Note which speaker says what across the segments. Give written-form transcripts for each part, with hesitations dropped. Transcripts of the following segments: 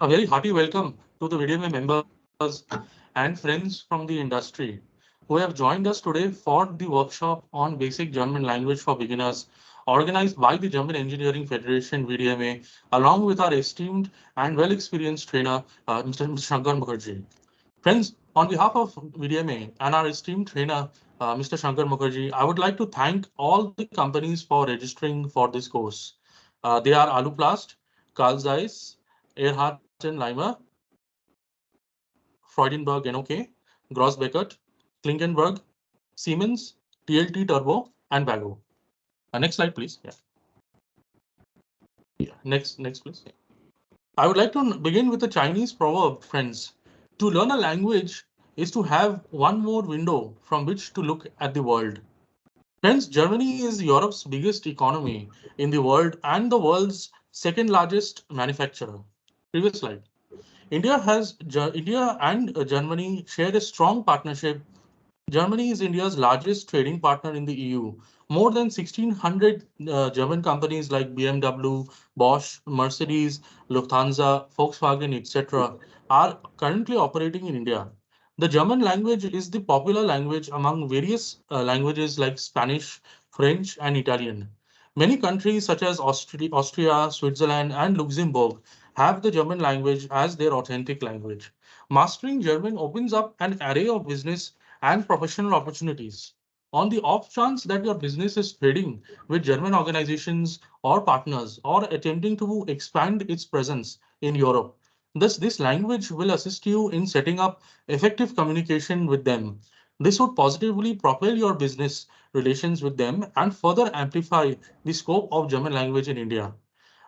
Speaker 1: A very hearty welcome to the VDMA members and friends from the industry who have joined us today for the workshop on basic German language for beginners organized by the German Engineering Federation VDMA along with our esteemed and well-experienced trainer Mr. Shankar Mukherjee. Friends, on behalf of VDMA and our esteemed trainer Mr. Shankar Mukherjee, I would like to thank all the companies for registering for this course. They are Aluplast, Carl Zeiss, Earhart and Leimer, Freudenberg NOK, Gross-Beckert, Klingenberg, Siemens, TLT Turbo, and Bago. Next slide, please. Next, please. Yeah. I would like to begin with a Chinese proverb, friends. To learn a language is to have one more window from which to look at the world. Friends, Germany is Europe's biggest economy in the world and the world's second largest manufacturer. Previous slide. India and Germany share a strong partnership. Germany is India's largest trading partner in the EU. More than 1,600 German companies like BMW, Bosch, Mercedes, Lufthansa, Volkswagen, etc. are currently operating in India. The German language is the popular language among various languages like Spanish, French, and Italian. Many countries such as Austria, Switzerland, and Luxembourg have the German language as their authentic language. Mastering German opens up an array of business and professional opportunities. On the off chance that your business is trading with German organizations or partners or attempting to expand its presence in Europe, thus this language will assist you in setting up effective communication with them. This would positively propel your business relations with them and further amplify the scope of German language in India.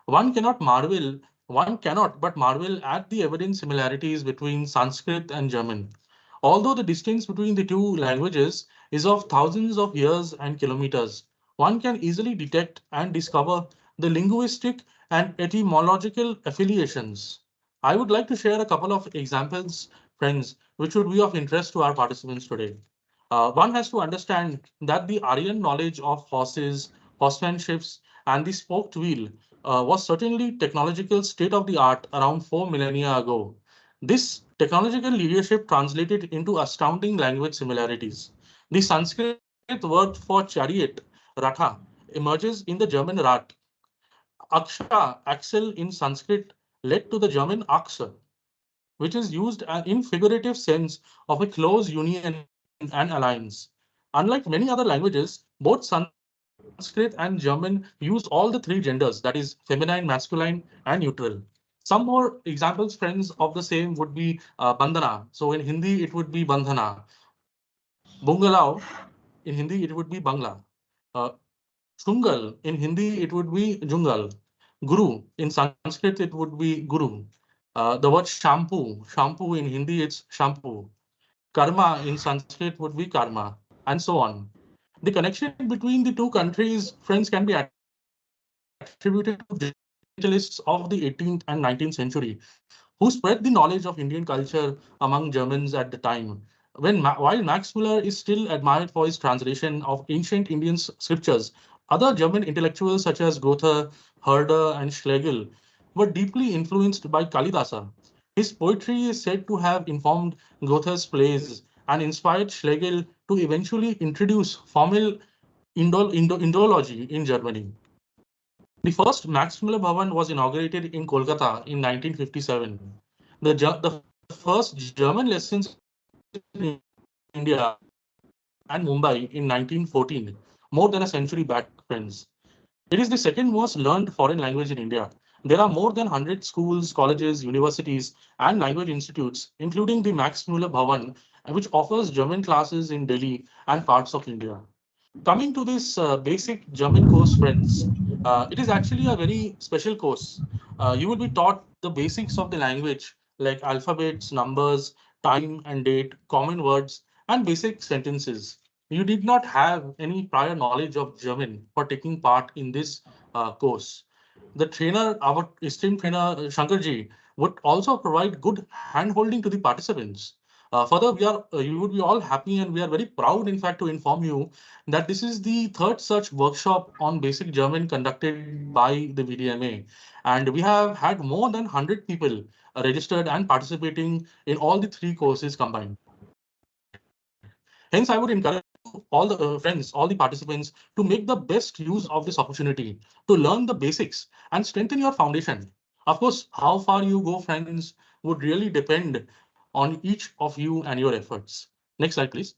Speaker 1: One cannot but marvel at the evident similarities between Sanskrit and German. Although the distance between the two languages is of thousands of years and kilometers, one can easily detect and discover the linguistic and etymological affiliations. I would like to share a couple of examples, friends, which would be of interest to our participants today. One has to understand that the Aryan knowledge of horses, horsemanships, and the spoked wheel was certainly technological state of the art around 4 millennia ago. This technological leadership translated into astounding language similarities. The Sanskrit word for chariot, ratha, emerges in the German rat. Aksha, axle in Sanskrit, led to the German Achse, which is used in figurative sense of a close union and alliance. Unlike many other languages, both Sanskrit and German use all the three genders, that is feminine, masculine, and neutral. Some more examples, friends, of the same would be bandhana. So in Hindi, it would be bandhana. Bungalao, in Hindi, it would be bangla. Uh, Shungal, in Hindi, it would be jungal. Guru, in Sanskrit, it would be guru. The word shampoo in Hindi, it's shampoo. Karma in Sanskrit would be karma, and so on. The connection between the two countries, friends, can be attributed to journalists of the 18th and 19th century who spread the knowledge of Indian culture among Germans at the time. While Max Muller is still admired for his translation of ancient Indian scriptures, other German intellectuals such as Goethe, Herder, and Schlegel were deeply influenced by Kalidasa. His poetry is said to have informed Goethe's plays and inspired Schlegel to eventually introduce formal Indology in Germany. The first Max Muller Bhavan was inaugurated in Kolkata in 1957. The first German lessons in India began in Mumbai and Mumbai in 1914, more than a century back, friends. It is the second most learned foreign language in India. There are more than 100 schools, colleges, universities, and language institutes, including the Max Muller Bhavan, which offers German classes in Delhi and parts of India. Coming to this basic German course, friends, it is actually a very special course. You will be taught the basics of the language like alphabets, numbers, time and date, common words, and basic sentences. You did not have any prior knowledge of German for taking part in this course. The trainer, our esteemed trainer Shankarji, would also provide good hand-holding to the participants. Further, you would be all happy and we are very proud, in fact, to inform you that this is the third such workshop on basic German conducted by the VDMA. And we have had more than 100 people registered and participating in all the three courses combined. Hence, I would encourage you, all the friends, all the participants, to make the best use of this opportunity to learn the basics and strengthen your foundation. Of course, how far you go, friends, would really depend on each of you and your efforts. Next slide, please.